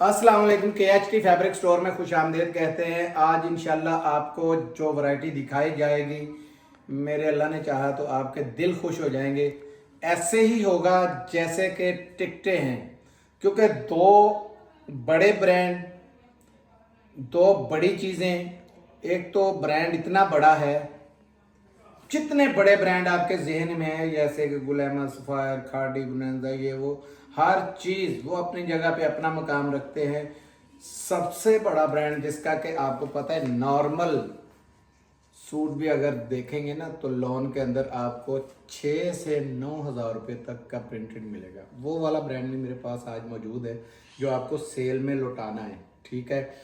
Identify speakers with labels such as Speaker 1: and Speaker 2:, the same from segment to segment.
Speaker 1: अस्सलाम वालेकुम। KHT fabric store में खुश आमदीद कहते हैं। आज इंशाल्लाह आपको जो वैरायटी दिखाई जाएगी, मेरे अल्लाह ने चाहा तो आपके दिल खुश हो जाएंगे। ऐसे ही होगा जैसे कि टिकटें हैं, क्योंकि दो बड़े ब्रांड, दो बड़ी चीज़ें। एक तो ब्रांड इतना बड़ा है, जितने बड़े ब्रांड आपके जहन में है जैसे कि गुलैमा, सफायर, खाड़ी, बुनंदा, ये वो हर चीज़ वो अपनी जगह पे अपना मकाम रखते हैं। सबसे बड़ा ब्रांड जिसका कि आपको पता है, नॉर्मल सूट भी अगर देखेंगे ना तो लॉन के अंदर आपको 6 से 9 हज़ार रुपये तक का प्रिंटेड मिलेगा। वो वाला ब्रांड भी मेरे पास आज मौजूद है जो आपको सेल में लौटाना है। ठीक है,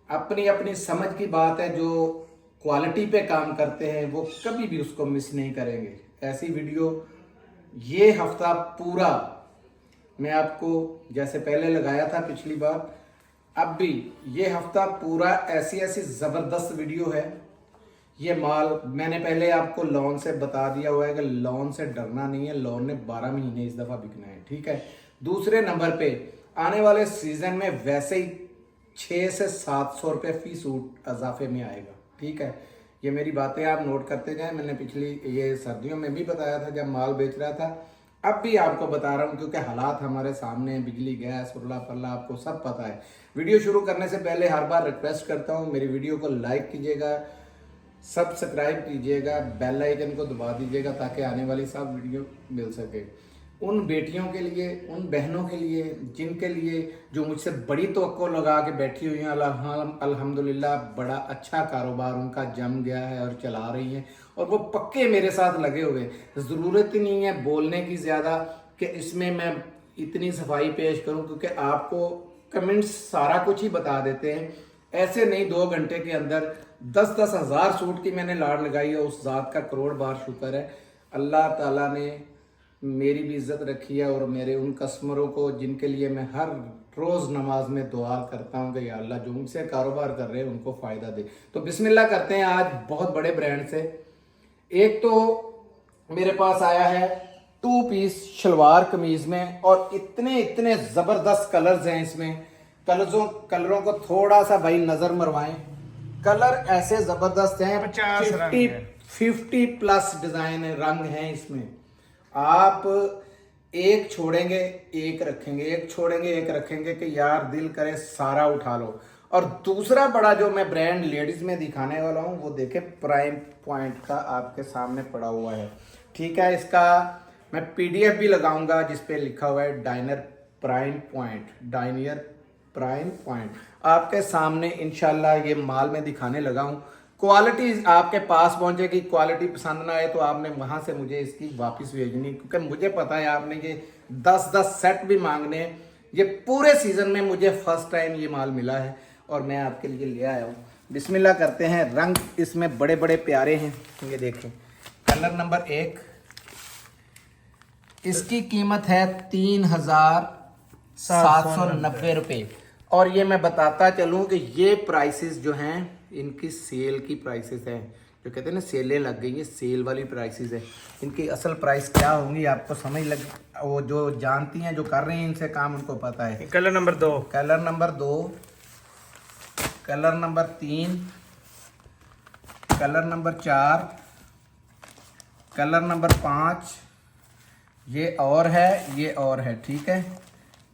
Speaker 1: अपनी अपनी समझ की बात है। जो क्वालिटी पे काम करते हैं वो कभी भी उसको मिस नहीं करेंगे। ऐसी वीडियो ये हफ्ता पूरा मैं आपको जैसे पहले लगाया था पिछली बार, अब भी ये हफ्ता पूरा ऐसी ऐसी ज़बरदस्त वीडियो है। ये माल मैंने पहले आपको लॉन से बता दिया हुआ है कि लॉन से डरना नहीं है। लॉन ने 12 महीने इस दफ़ा बिकना है। ठीक है, दूसरे नंबर पे आने वाले सीज़न में वैसे ही 600 से 700 रुपये फी सूट इजाफे में आएगा। ठीक है, ये मेरी बातें आप नोट करते जाएं। मैंने पिछली ये सर्दियों में भी बताया था जब माल बेच रहा था, अब भी आपको बता रहा हूँ क्योंकि हालात हमारे सामने हैं। बिजली, गैस, उर्ला पल्ला आपको सब पता है। वीडियो शुरू करने से पहले हर बार रिक्वेस्ट करता हूँ, मेरी वीडियो को लाइक कीजिएगा, सब्सक्राइब कीजिएगा, बेल आइकन को दबा दीजिएगा ताकि आने वाली सब वीडियो मिल सके। उन बेटियों के लिए, उन बहनों के लिए जिनके लिए जो मुझसे बड़ी तवक्को लगा के बैठी हुई हैं, अल्हम्दुलिल्लाह बड़ा अच्छा कारोबार उनका जम गया है और चला रही हैं और वो पक्के मेरे साथ लगे हुए। ज़रूरत ही नहीं है बोलने की ज़्यादा कि इसमें मैं इतनी सफाई पेश करूं, क्योंकि आपको कमेंट्स सारा कुछ ही बता देते हैं। ऐसे नहीं, 2 घंटे के अंदर 10-10 हज़ार सूट की मैंने लाड़ लगाई है। उस ज़ात का करोड़ बार शुक्र है। अल्लाह ताला ने मेरी भी इज्जत रखी है और मेरे उन कस्टमरों को जिनके लिए मैं हर रोज़ नमाज में दुआ करता हूँ कि या अल्लाह जो उनसे कारोबार कर रहे हैं उनको फ़ायदा दे। तो बिस्मिल्लाह करते हैं आज बहुत बड़े ब्रांड से। एक तो मेरे पास आया है 2 पीस शलवार कमीज में और इतने इतने ज़बरदस्त कलर्स हैं इसमें। कलरों को थोड़ा सा भाई नज़र मरवाएं। कलर ऐसे ज़बरदस्त हैं, 50 प्लस डिज़ाइन रंग हैं इसमें। आप एक छोड़ेंगे एक रखेंगे, एक छोड़ेंगे एक रखेंगे कि यार दिल करे सारा उठा लो। और दूसरा बड़ा जो मैं ब्रांड लेडीज में दिखाने वाला हूं वो देखे, प्राइम पॉइंट का आपके सामने पड़ा हुआ है। ठीक है, इसका मैं PDF भी लगाऊंगा जिस पे लिखा हुआ है डायनियर प्राइम पॉइंट आपके सामने इंशाल्लाह ये माल में दिखाने लगा हूं। क्वालिटी आपके पास पहुंचेगी। क्वालिटी पसंद ना आए तो आपने वहां से मुझे इसकी वापस भेजनी, क्योंकि मुझे पता है आपने ये 10-10 सेट भी मांगने हैं। ये पूरे सीजन में मुझे फर्स्ट टाइम ये माल मिला है और मैं आपके लिए ले आया हूँ। बिस्मिल्लाह करते हैं। रंग इसमें बड़े बड़े प्यारे हैं, ये देखें। कलर नंबर 1, इसकी कीमत है 3,790 रुपये। और ये मैं बताता चलूँ कि ये प्राइसेस जो हैं इनकी सेल की प्राइसेस हैं। जो कहते हैं ना सेलें लग गई, ये सेल वाली प्राइसेस है। इनकी असल प्राइस क्या होंगी आपको समझ लग, वो जो जानती हैं, जो कर रही हैं इनसे काम, उनको पता है।
Speaker 2: Colour number 2,
Speaker 1: colour number 2, colour number 3, colour number 4, colour number 5, ये और है, ये और है। ठीक है,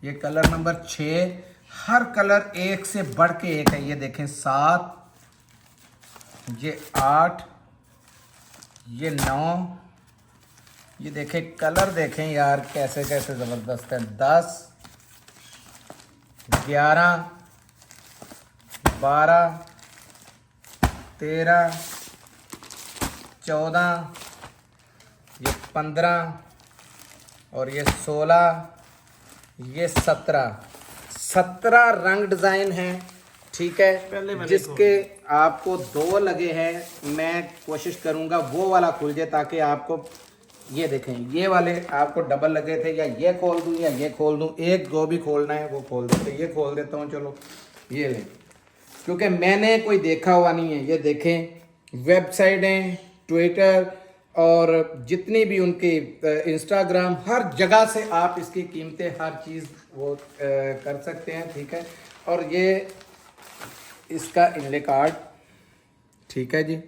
Speaker 1: ये कलर नंबर 6। हर कलर एक से बढ़ के एक है। ये देखें 7, ये 8, ये 9, ये देखें कलर देखें यार कैसे कैसे ज़बरदस्त है। 10, 11, 12, 13, 14, ये 15 और ये 16, ये 17 रंग डिज़ाइन हैं। ठीक है, जिसके आपको 2 लगे हैं। मैं कोशिश करूंगा वो वाला खुल जाए ताकि आपको ये देखें, ये वाले आपको डबल लगे थे, या ये खोल दूं या ये खोल दूं। एक जो भी खोलना है वो खोल देते। ये खोल देता हूं, चलो ये लें, क्योंकि मैंने कोई देखा हुआ नहीं है। ये देखें, वेबसाइटें, ट्विटर और जितनी भी उनकी इंस्टाग्राम हर जगह से आप इसकी कीमतें हर चीज़ वो कर सकते हैं, ठीक है। और ये इसका इनले कार्ड, ठीक है जी।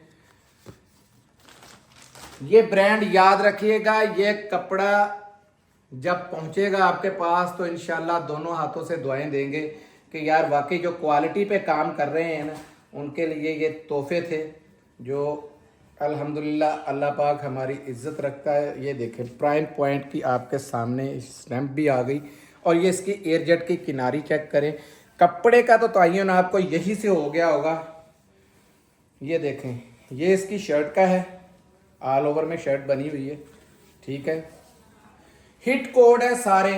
Speaker 1: ये ब्रांड याद रखिएगा, ये कपड़ा जब पहुंचेगा आपके पास तो इंशाल्लाह दोनों हाथों से दुआएं देंगे कि यार वाकई जो क्वालिटी पे काम कर रहे हैं ना, उनके लिए ये तोहफे थे जो अल्हम्दुलिल्लाह अल्लाह पाक हमारी इज्जत रखता है। ये देखें प्राइम पॉइंट की आपके सामने स्टैंप भी आ गई, और ये इसकी एयरजेट की किनारी चेक करें। कपड़े का तो तयन आपको यही से हो गया होगा। ये देखें, ये इसकी शर्ट का है, ऑल ओवर में शर्ट बनी हुई है, ठीक है। हिट कोड है सारे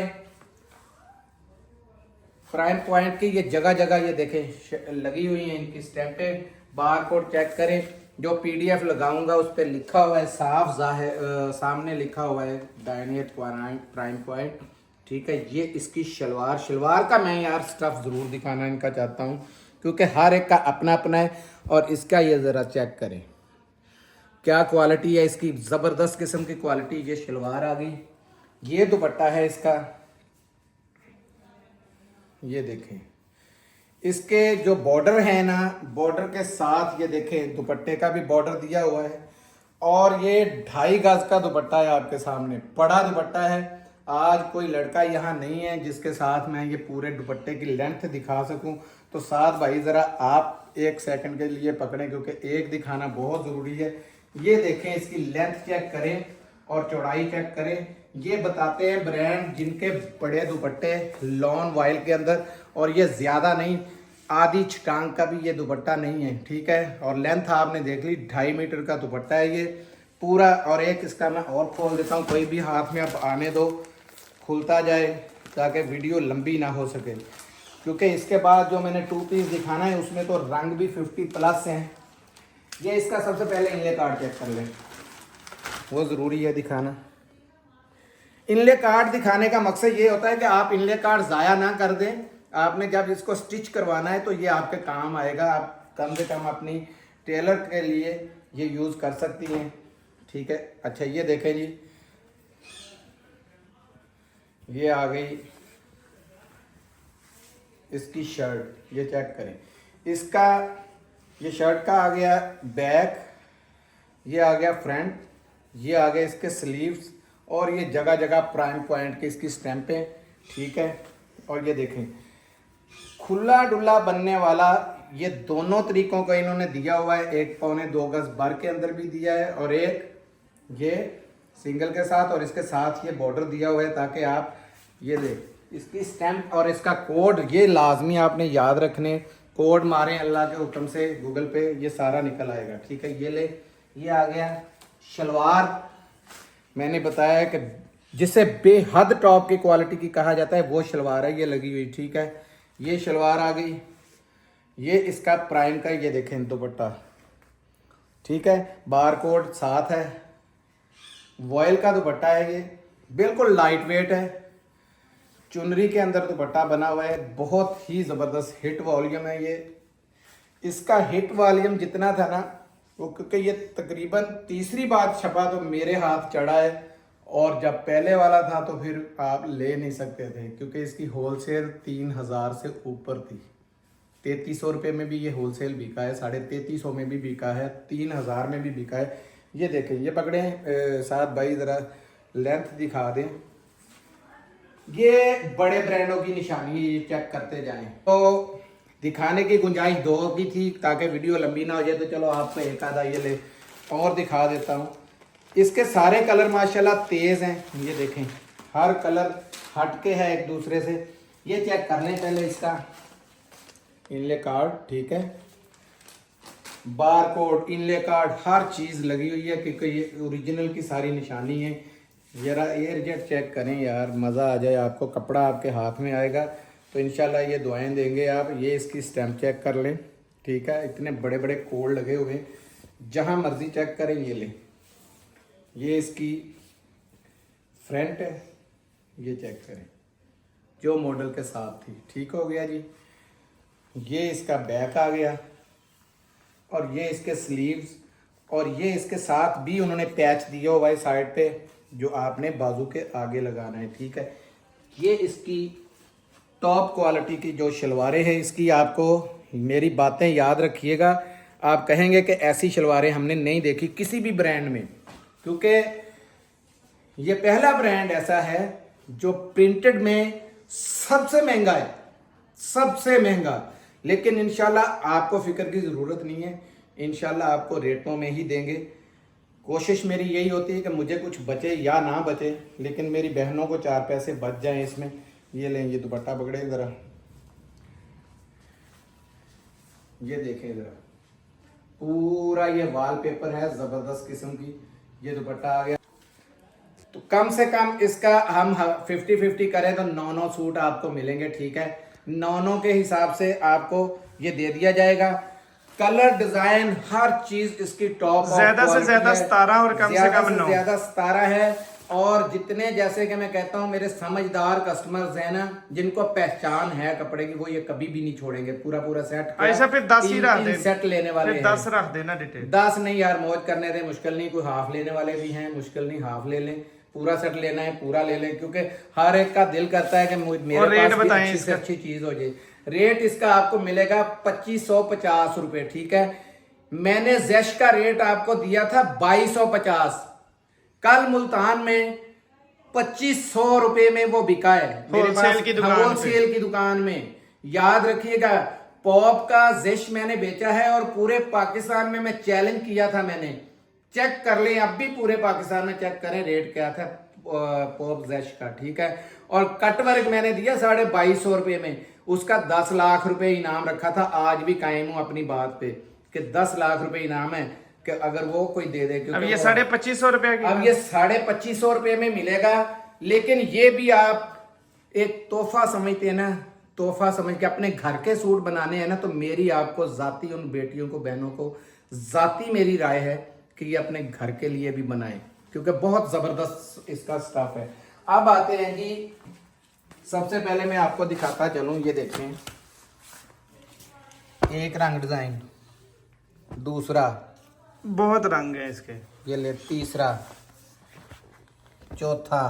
Speaker 1: प्राइम पॉइंट की, ये जगह जगह ये देखें लगी हुई हैं इनकी स्टैंपें। बार कोड चेक करें, जो पीडीएफ लगाऊंगा उस पर लिखा हुआ है साफ सामने लिखा हुआ है डायनेट प्राइम पॉइंट, ठीक है। ये इसकी शलवार का मैं यार स्टफ ज़रूर दिखाना इनका चाहता हूँ, क्योंकि हर एक का अपना अपना है। और इसका ये ज़रा चेक करें क्या क्वालिटी है इसकी, ज़बरदस्त किस्म की क्वालिटी। ये शलवार आ गई, ये दुपट्टा है इसका, ये देखें। इसके जो बॉर्डर है ना, बॉर्डर के साथ ये देखें दुपट्टे का भी बॉर्डर दिया हुआ है। और ये 2.5 गज का दुपट्टा है आपके सामने, बड़ा दुपट्टा है। आज कोई लड़का यहाँ नहीं है जिसके साथ मैं ये पूरे दुपट्टे की लेंथ दिखा सकूं, तो साथ भाई ज़रा आप 1 सेकंड के लिए पकड़ें, क्योंकि एक दिखाना बहुत ज़रूरी है। ये देखें, इसकी लेंथ चेक करें और चौड़ाई चेक करें। ये बताते हैं ब्रांड जिनके बड़े दुपट्टे लॉन वाइल के अंदर, और ये ज़्यादा नहीं, आधी छटांग का भी ये दुपट्टा नहीं है, ठीक है। और लेंथ आपने देख ली, 2.5 मीटर का दुपट्टा है ये पूरा। और एक इसका मैं और खोल देता हूँ, कोई भी हाथ में आप आने दो, खुलता जाए ताकि वीडियो लंबी ना हो सके, क्योंकि इसके बाद जो मैंने 2 पीस दिखाना है उसमें तो रंग भी 50+ हैं। ये इसका सबसे पहले इनले कार्ड चेक कर लें, वो ज़रूरी है दिखाना। इनले कार्ड दिखाने का मकसद ये होता है कि आप इनले कार्ड ज़ाया ना कर दें। आपने जब इसको स्टिच करवाना है तो ये आपके काम आएगा, आप कम से कम अपनी टेलर के लिए ये यूज़ कर सकती हैं, ठीक है। अच्छा ये देखें जी, ये आ गई इसकी शर्ट, ये चेक करें। इसका ये शर्ट का आ गया बैक, ये आ गया फ्रंट, ये आ गया इसके स्लीव्स, और ये जगह जगह प्राइम पॉइंट की इसकी स्टैंपें, ठीक है। और ये देखें खुला डुल्ला बनने वाला, ये दोनों तरीकों का इन्होंने दिया हुआ है। 1 पौने 2 गज बर के अंदर भी दिया है, और एक ये सिंगल के साथ, और इसके साथ ये बॉर्डर दिया हुआ है ताकि आप ये देख इसकी स्टैंप और इसका कोड ये लाजमी आपने याद रखने। कोड मारें अल्लाह के हुक्म से गूगल पे, ये सारा निकल आएगा, ठीक है। ये ले, ये आ गया शलवार। मैंने बताया कि जिसे बेहद टॉप की क्वालिटी की कहा जाता है वो शलवार है, ये लगी हुई, ठीक है। ये शलवार आ गई, ये इसका प्राइम का, ये देखें दुपट्टा, ठीक है। बार कोड साथ है, वॉयल का दुपट्टा है, ये बिल्कुल लाइट वेट है, चुनरी के अंदर दुपट्टा बना हुआ है, बहुत ही ज़बरदस्त हिट वॉल्यूम है ये। इसका हिट वॉल्यूम जितना था ना वो, क्योंकि ये तकरीबन तीसरी बार छपा तो मेरे हाथ चढ़ा है, और जब पहले वाला था तो फिर आप ले नहीं सकते थे, क्योंकि इसकी होलसेल 3000 से ऊपर थी। 3300 रुपये में भी ये होलसेल बिका है, 3350 में भी बिका है, 3000 में भी बिका है। ये देखें, ये पकड़ें साथ भाई, ज़रा लेंथ दिखा दें। ये बड़े ब्रांडों की निशानी है, ये चेक करते जाएं। तो दिखाने की गुंजाइश 2 की थी ताकि वीडियो लंबी ना हो जाए, तो चलो आपको एक आधा ये ले और दिखा देता हूँ। इसके सारे कलर माशाल्लाह तेज़ हैं, ये देखें हर कलर हटके है एक दूसरे से। ये चेक कर लें पहले इसका इनले कार्ड, ठीक है। बार कोड, इनले कार्ड, हर चीज़ लगी हुई है, क्योंकि ये ओरिजिनल की सारी निशानी है। जरा एयरजेट चेक करें यार, मज़ा आ जाए आपको, कपड़ा आपके हाथ में आएगा तो इंशाल्लाह ये दुआएं देंगे आप। ये इसकी स्टैम्प चेक कर लें, ठीक है। इतने बड़े बड़े कोड लगे हुए हैं, जहाँ मर्जी चेक करें। ये लें, ये इसकी फ्रंट है, ये चेक करें जो मॉडल के साथ थी, ठीक हो गया जी। ये इसका बैक आ गया, और ये इसके स्लीव्स और ये इसके साथ भी उन्होंने पैच दिया हुआ है साइड पे, जो आपने बाजू के आगे लगाना है, ठीक है। ये इसकी टॉप क्वालिटी की जो शलवारें हैं इसकी, आपको मेरी बातें याद रखिएगा, आप कहेंगे कि ऐसी शलवारें हमने नहीं देखी किसी भी ब्रांड में, क्योंकि ये पहला ब्रांड ऐसा है जो प्रिंटेड में सबसे महंगा है, सबसे महंगा। लेकिन इंशाल्लाह आपको फिक्र की ज़रूरत नहीं है, इंशाल्लाह आपको रेटों में ही देंगे। कोशिश मेरी यही होती है कि मुझे कुछ बचे या ना बचे, लेकिन मेरी बहनों को 4 पैसे बच जाएं इसमें। ये लें, ये दुपट्टा पकड़े ज़रा, ये देखें ज़रा, पूरा ये वॉलपेपर है ज़बरदस्त किस्म की। ये दुपट्टा आ गया, तो कम से कम इसका हम 50-50 करें तो 9 सूट आपको मिलेंगे, ठीक है। 9 के हिसाब से आपको ये दे दिया जाएगा। कलर डिजाइन हर चीज इसकी टॉप,
Speaker 2: ज्यादा से ज्यादा 17 और कम से कम 9,
Speaker 1: ज्यादा 17 है। और जितने, जैसे कि मैं कहता हूं, मेरे समझदार कस्टमर्स हैं ना, जिनको पहचान है कपड़े की, वो ये कभी भी नहीं छोड़ेंगे। पूरा पूरा सेट,
Speaker 2: ऐसा फिर 10 ही रख दे,
Speaker 1: सेट लेने वाले
Speaker 2: फिर 10 रख देना डिटेल।
Speaker 1: 10 नहीं यार, मौज करने दे, मुश्किल नहीं। कोई हाफ लेने वाले भी हैं, मुश्किल नहीं, हाफ ले लें। पूरा सेट लेना है पूरा ले लें, क्योंकि हर एक का दिल करता है कि मेरे पास भी अच्छी से अच्छी चीज हो जाए। रेट इसका आपको मिलेगा 2550 रुपए, ठीक है। मैंने जेश का रेट आपको दिया था 2250, कल मुल्तान में 2500 रुपए में वो बिका है मेरे पास होलसेल की दुकान में। याद रखिएगा, पॉप का जेश मैंने बेचा है और पूरे पाकिस्तान में मैं चैलेंज किया था, मैंने चेक कर लें, अब भी पूरे पाकिस्तान में चेक करें रेट क्या था पॉप जेश का, ठीक है। और कटवर्क मैंने दिया 2250 रुपए में, उसका 10 लाख रुपए इनाम रखा था। आज भी कायम हूं अपनी बात पे कि 10 लाख रुपए इनाम है कि अगर वो कोई दे दे।
Speaker 2: अब ये 2550 रुपए की,
Speaker 1: अब ये 2550 रुपए में मिलेगा। लेकिन ये भी आप एक तोहफा समझते हैं ना, तोहफा समझ के अपने घर के सूट बनाने हैं ना, तो मेरी आपको जाती उन बेटियों को, बहनों को जाती मेरी राय है कि ये अपने घर के लिए भी बनाएं, क्योंकि बहुत जबरदस्त इसका स्टफ है। अब आते हैं जी, सबसे पहले मैं आपको दिखाता चलूं, ये देखें, एक रंग डिजाइन, दूसरा,
Speaker 2: बहुत रंग है इसके,
Speaker 1: ये ले, तीसरा, चौथा,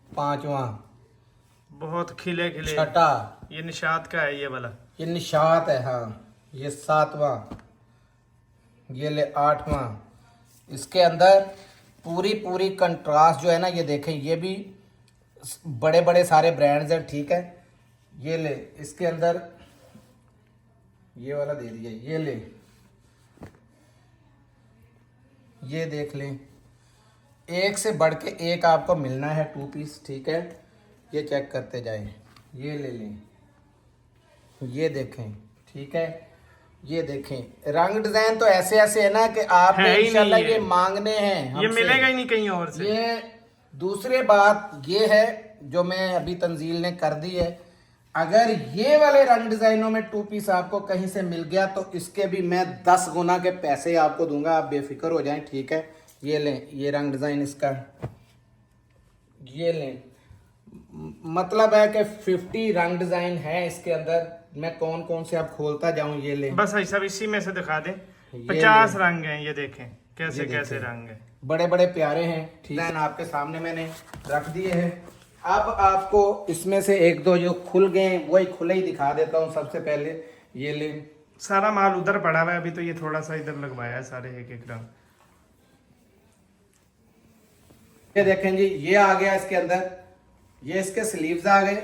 Speaker 1: पांचवा,
Speaker 2: बहुत खिले खिले,
Speaker 1: छठा,
Speaker 2: ये निशात का है, ये वाला
Speaker 1: ये निशात है, हाँ, ये 7वां, ये ले 8वां। इसके अंदर पूरी पूरी कंट्रास्ट जो है ना, ये देखें, ये भी बड़े बड़े सारे ब्रांड्स हैं, ठीक है। ये ले, इसके अंदर ये वाला दे दिया, ये ले, ये देख लें, एक से बढ़ के एक आपको मिलना है 2 पीस, ठीक है। ये चेक करते जाएं, ये ले लें, ये देखें, ठीक है। ये देखें, रंग डिजाइन तो ऐसे ऐसे है ना कि आप इंशाल्लाह ये मांगने हैं,
Speaker 2: ये मिलेगा ही नहीं कहीं और से।
Speaker 1: ये दूसरी बात ये है जो मैं अभी तंजील ने कर दी है, अगर ये वाले रंग डिजाइनों में 2 पीस आपको कहीं से मिल गया तो इसके भी मैं 10 गुना के पैसे आपको दूंगा, आप बेफिक्र हो जाएं, ठीक है। ये लें, ये रंग डिजाइन इसका, ये लें, मतलब है कि 50 रंग डिजाइन है इसके अंदर। मैं कौन कौन से आप खोलता जाऊं, ये ले,
Speaker 2: बस ऐसा इसी में से दिखा दें। 50 रंग हैं, ये देखें कैसे कैसे रंग है, बड़े
Speaker 1: बड़े प्यारे हैं, ठीक है। आपके सामने मैंने रख दिए हैं। अब आपको इसमें से एक दो जो खुल गए वही खुले ही दिखा देता हूँ। सबसे पहले ये ले,
Speaker 2: सारा माल उधर पड़ा हुआ है, अभी तो ये थोड़ा सा इधर लगवाया है सारे एक एक रंग।
Speaker 1: ये देखें जी, ये आ गया इसके अंदर, ये इसके स्लीव्स आ गए,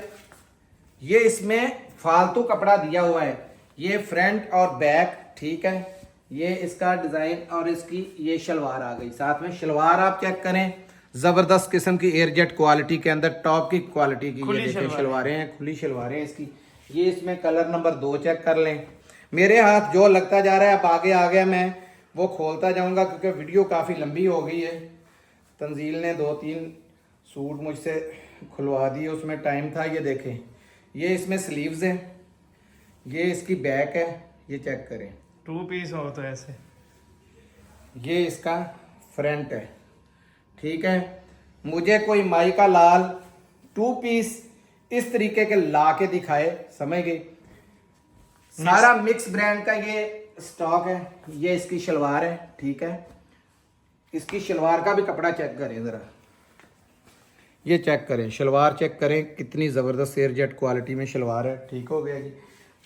Speaker 1: ये इसमें फालतू कपड़ा दिया हुआ है, ये फ्रंट और बैक, ठीक है। ये इसका डिजाइन और इसकी ये शलवार आ गई साथ में। शलवार आप चेक करें, जबरदस्त किस्म की एयरजेट क्वालिटी के अंदर, टॉप की क्वालिटी की ये देखें शलवारें हैं, खुली शलवारें इसकी। ये इसमें कलर नंबर 2 चेक कर लें। मेरे हाथ जो लगता जा रहा है, अब आगे आ गया, मैं वो खोलता जाऊंगा क्योंकि वीडियो काफ़ी लंबी हो गई है। तंजील ने 2-3 सूट मुझसे खुलवा दिए, उसमें टाइम था। ये देखें, ये इसमें स्लीव्स हैं, ये इसकी बैक है, ये चेक करें,
Speaker 2: 2 पीस हो तो ऐसे।
Speaker 1: ये इसका फ्रंट है, ठीक है। मुझे कोई माइका लाल 2 पीस इस तरीके के ला के दिखाए, समझ गए। सारा मिक्स ब्रांड का ये स्टॉक है, ये इसकी शलवार है, ठीक है। इसकी शलवार का भी कपड़ा चेक करें ज़रा, ये चेक करें, शलवार चेक करें, कितनी ज़बरदस्त एयरजेट क्वालिटी में शलवार है, ठीक हो गया जी।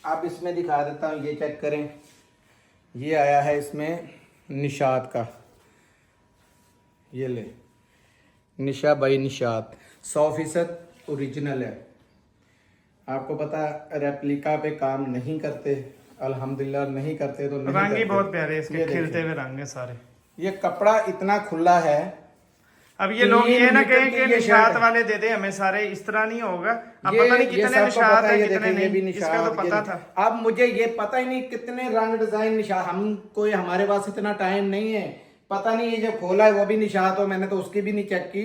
Speaker 1: अब इसमें दिखा देता हूँ, ये चेक करें, ये आया है इसमें निशात का, ये ले निशा बाई निशात, 100% ओरिजिनल है। आपको पता रेप्लिका पे काम नहीं करते, अल्हम्दुलिल्लाह नहीं करते तो नहीं
Speaker 2: रंग ही
Speaker 1: करते।
Speaker 2: बहुत प्यारे हैं इसके,
Speaker 1: ये
Speaker 2: खिलते हुए रंग है सारे।
Speaker 1: ये कपड़ा इतना खुला है।
Speaker 2: अब ये लोग ये ना कहें कि
Speaker 1: ये
Speaker 2: निशात
Speaker 1: शर्ट है।
Speaker 2: वाले दे दे हमें सारे, इस तरह नहीं होगा। अब
Speaker 1: ये
Speaker 2: पता नहीं
Speaker 1: ये
Speaker 2: कितने
Speaker 1: सबको
Speaker 2: निशात
Speaker 1: पता
Speaker 2: है
Speaker 1: ये
Speaker 2: कितने
Speaker 1: देखें, ये भी
Speaker 2: नहीं, इसका
Speaker 1: निशात,
Speaker 2: तो पता था।
Speaker 1: अब मुझे ये पता ही नहीं कितने रंग डिजाइन निशात, हम कोई हमारे पास इतना टाइम नहीं है, पता नहीं ये जो खोला है वो भी निशात हो, मैंने तो उसकी भी नहीं चेक की।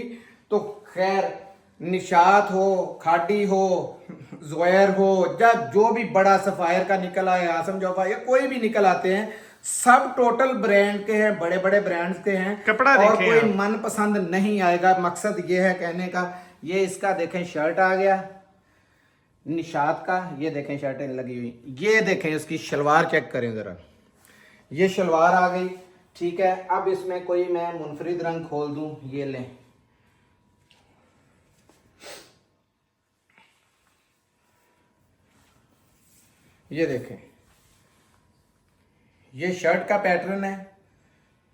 Speaker 1: तो खैर निशात हो, खाटी हो, ज़ुहैर हो, जब जो भी बड़ा सफायर का निकल आए, आसम जोफा, या कोई भी निकल आते हैं, सब टोटल ब्रांड के हैं, बड़े बड़े ब्रांड्स के हैं।
Speaker 2: कपड़ा
Speaker 1: और
Speaker 2: देखें
Speaker 1: कोई
Speaker 2: आप।
Speaker 1: मन पसंद नहीं आएगा, मकसद ये है कहने का। ये इसका देखें शर्ट आ गया निशात का, ये देखें शर्टें लगी हुई, ये देखें इसकी शलवार चेक करें जरा, ये शलवार आ गई, ठीक है। अब इसमें कोई मैं मुनफरिद रंग खोल दूं, ये लें, ये देखें, ये शर्ट का पैटर्न है,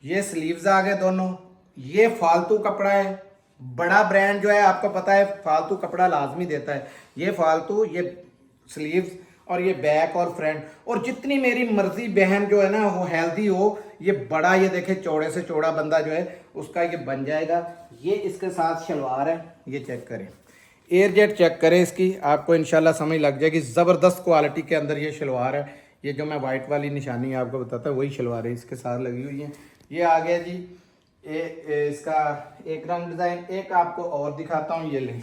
Speaker 1: ये स्लीव्स आ गए दोनों, ये फालतू कपड़ा है। बड़ा ब्रांड जो है आपको पता है फालतू कपड़ा लाजमी देता है, ये फालतू, ये स्लीव्स और ये बैक और फ्रंट, और जितनी मेरी मर्जी बहन जो है ना वो हेल्दी हो, ये बड़ा, ये देखे चौड़े से चौड़ा बंदा जो है उसका ये बन जाएगा। ये इसके साथ शलवार है, ये चेक करें, एयरजेट चेक करें इसकी, आपको इंशाल्लाह समझ लग जाएगी। ज़बरदस्त क्वालिटी के अंदर ये शलवार है। ये जो मैं वाइट वाली निशानी आपको बताता वही शलवार है, इसके साथ लगी हुई है। ये आ गया जी इसका एक रंग डिज़ाइन। एक आपको और दिखाता हूँ, ये लें,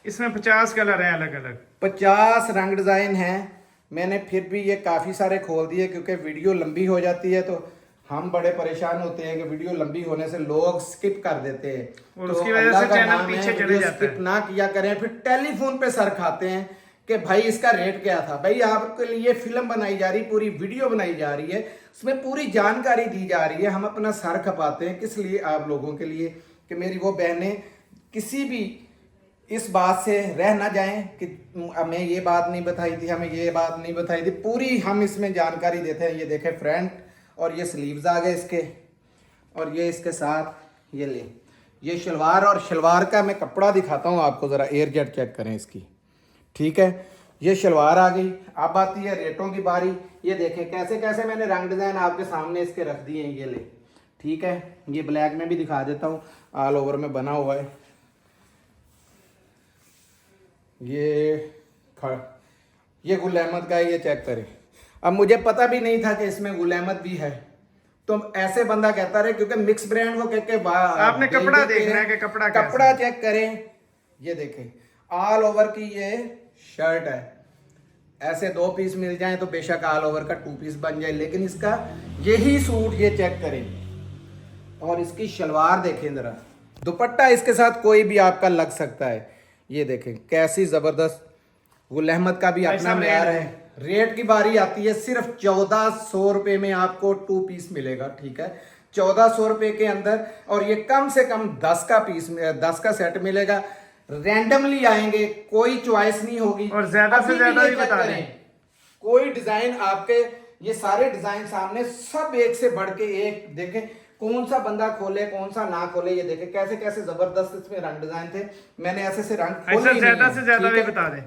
Speaker 2: इसमें 50 कलर हैं अलग अलग,
Speaker 1: 50 रंग डिज़ाइन हैं। मैंने फिर भी ये काफ़ी सारे खोल दिए क्योंकि वीडियो लंबी हो जाती है, तो हम बड़े परेशान होते हैं कि वीडियो लंबी होने से लोग स्किप कर देते हैं,
Speaker 2: और
Speaker 1: तो
Speaker 2: उसकी वजह
Speaker 1: अल्लाह
Speaker 2: से
Speaker 1: का
Speaker 2: चैनल
Speaker 1: नाम है,
Speaker 2: पीछे चले
Speaker 1: वीडियो
Speaker 2: जाता है।
Speaker 1: स्किप ना किया करें। फिर टेलीफोन पे सर खाते हैं कि भाई इसका रेट क्या था। भाई आपके लिए फिल्म बनाई जा रही, पूरी वीडियो बनाई जा रही है, उसमें पूरी जानकारी दी जा रही है, हम अपना सर खपाते हैं किस लिए? आप लोगों के लिए, कि मेरी वो बहनें किसी भी इस बात से रह ना जाएं कि हमें ये बात नहीं बताई थी, हमें ये बात नहीं बताई थी, पूरी हम इसमें जानकारी देते हैं। ये देखें फ्रंट, और ये स्लीव्स आ गए इसके, और ये इसके साथ ये ले, ये शलवार, और शलवार का मैं कपड़ा दिखाता हूँ आपको, ज़रा एयरजेट चेक करें इसकी, ठीक है। ये शलवार आ गई। अब आती है रेटों की बारी। ये देखें कैसे कैसे मैंने रंग डिज़ाइन आपके सामने इसके रख दिए हैं, ये ले, ठीक है। ये ब्लैक में भी दिखा देता हूँ, ऑल ओवर में बना हुआ है। ये गुल अहमद का है, ये चेक करें। अब मुझे पता भी नहीं था कि इसमें गुल अहमद भी है, तो ऐसे बंदा कहता रहे, क्योंकि मिक्स ब्रांड वो कह के
Speaker 2: आपने कपड़ा देखना है कि कपड़ा कैसा है।
Speaker 1: कपड़ा चेक करें, ये देखें ऑल ओवर की ये शर्ट है। ऐसे 2 पीस मिल जाएं तो बेशक ऑल ओवर का 2 पीस बन जाए, लेकिन इसका यही सूट, ये चेक करें, और इसकी शलवार देखें जरा, दुपट्टा इसके साथ कोई भी आपका लग सकता है। ये देखें कैसी जबरदस्त, गुल अहमद का भी अपना म्यार है। रेट की बारी आती है, सिर्फ 1400 रुपये में आपको 2 पीस मिलेगा, ठीक है, 1400 रुपये के अंदर। और ये कम से कम 10 का पीस, 10 का सेट मिलेगा। रैंडमली आएंगे, कोई चॉइस नहीं होगी,
Speaker 2: और ज्यादा से ज्यादा भी बता दें,
Speaker 1: कोई डिजाइन आपके, ये सारे डिजाइन सामने, सब एक से बढ़ के एक। देखें कौन सा बंदा खोले कौन सा ना खोले, ये देखें कैसे कैसे जबरदस्त इसमें रंग डिजाइन थे। मैंने ऐसे से रंग खोले ही नहीं
Speaker 2: ज्यादा
Speaker 1: है,
Speaker 2: से ज्यादा
Speaker 1: ठीक
Speaker 2: भी
Speaker 1: है?
Speaker 2: बता दें,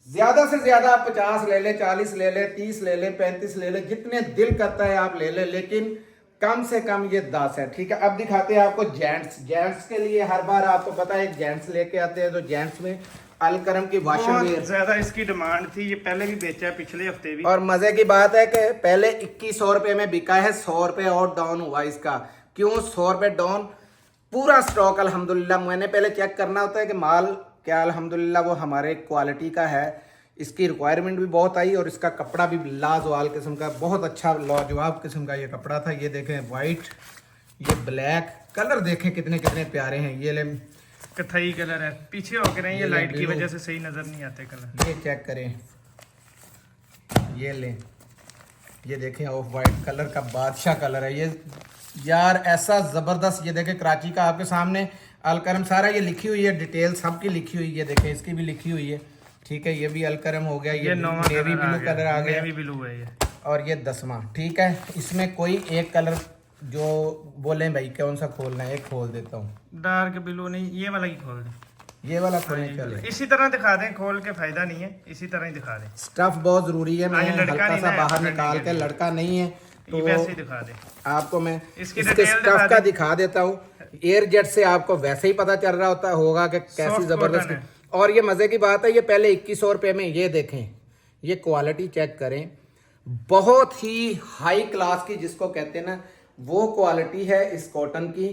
Speaker 1: ज्यादा से ज्यादा आप 50 ले ले, 40 ले ले, 30 ले ले, 35 ले ले, जितने दिल करता है आप ले ले, लेकिन कम से कम ये 10 है, ठीक है। अब दिखाते हैं आपको जेंट्स। जेंट्स के लिए हर बार आपको पता है जेंट्स लेके आते हैं, तो जेंट्स में अलकरम की वाशर वेयर
Speaker 2: ज्यादा इसकी डिमांड थी, ये पहले भी बेचा है, पिछले हफ्ते भी।
Speaker 1: और मजे की बात है कि पहले 2100 रुपये में बिका है, 100 रुपये और डाउन हुआ इसका। क्यों 100 रुपये डाउन? पूरा स्टॉक अल्हम्दुलिल्लाह, मैंने पहले चेक करना होता है कि माल क्या अल्हम्दुलिल्लाह वो हमारे क्वालिटी का है। इसकी रिक्वायरमेंट भी बहुत आई, और इसका कपड़ा भी लाजवाल किस्म का, बहुत अच्छा लाजवाब किस्म का ये कपड़ा था। ये देखें वाइट, ये ब्लैक, कलर देखें कितने कितने प्यारे हैं। ये ले
Speaker 2: कथई कलर है, पीछे होकर ये लाइट की वजह से सही नजर नहीं आते कलर।
Speaker 1: ये चेक करें, ये ले, ये देखें ऑफ वाइट कलर का बादशाह कलर है ये यार, ऐसा जबरदस्त। ये देखें कराची का आपके सामने अलकरम, सारा ये लिखी हुई है, डिटेल सबकी लिखी हुई है। ये देखें इसकी भी लिखी हुई है, ठीक है। ये भी अलकरम हो गया, ये नेवी ब्लू कलर आ गया,
Speaker 2: नेवी ब्लू है ये, और
Speaker 1: ये 10वां, ठीक है। इसमें कोई एक कलर जो बोले भाई कौन सा खोलना है, एक खोल देता हूँ।
Speaker 2: डार्क ब्लू नहीं, ये वाला ही खोल दे,
Speaker 1: ये वाला खोलने चले।
Speaker 2: इसी तरह दिखा दें, खोल के फायदा नहीं है, इसी तरह ही दिखा दें।
Speaker 1: स्टफ बहुत जरूरी है, मैं हल्का सा बाहर निकाल के, लड़का नहीं है तो
Speaker 2: वैसे ही दिखा दे।
Speaker 1: आपको मैं इसके स्टफ का दिखा देता हूँ। एयर जेट से आपको वैसे ही पता चल रहा होता होगा कि कैसी जबरदस्त। और ये मजे की बात है, ये पहले 2100 रुपए में, ये देखें, ये क्वालिटी चेक करें, बहुत ही हाई क्लास की जिसको कहते हैं ना, वो क्वालिटी है इस कॉटन की।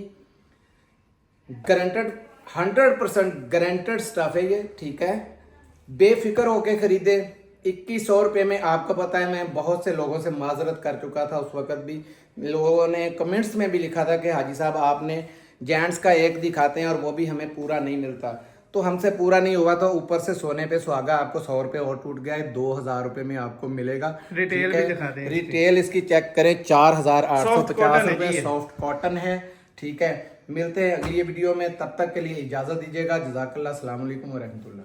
Speaker 1: गारंटेड 100% गारंटेड स्टफ है ये, ठीक है। बेफिक्र होके खरीदे। 2100 रुपये में, आपको पता है मैं बहुत से लोगों से माजरत कर चुका था, उस वक्त भी लोगों ने कमेंट्स में भी लिखा था कि हाजी साहब आपने जेंट्स का एक दिखाते हैं और वो भी हमें पूरा नहीं मिलता। तो हमसे पूरा नहीं हुआ, तो ऊपर से सोने पे सुहागा, आपको 100 रुपये और टूट गया है, 2000 रुपये में आपको मिलेगा।
Speaker 2: रिटेल भी दिखा दें,
Speaker 1: रिटेल इसकी चेक करें, 4850 रुपये, सॉफ्ट कॉटन है, ठीक है। मिलते हैं अगली वीडियो में, तब तक के लिए इजाजत दीजिएगा। जज़ाकल्लाह, अस्सलाम वालेकुम व रहमतुल्लाह।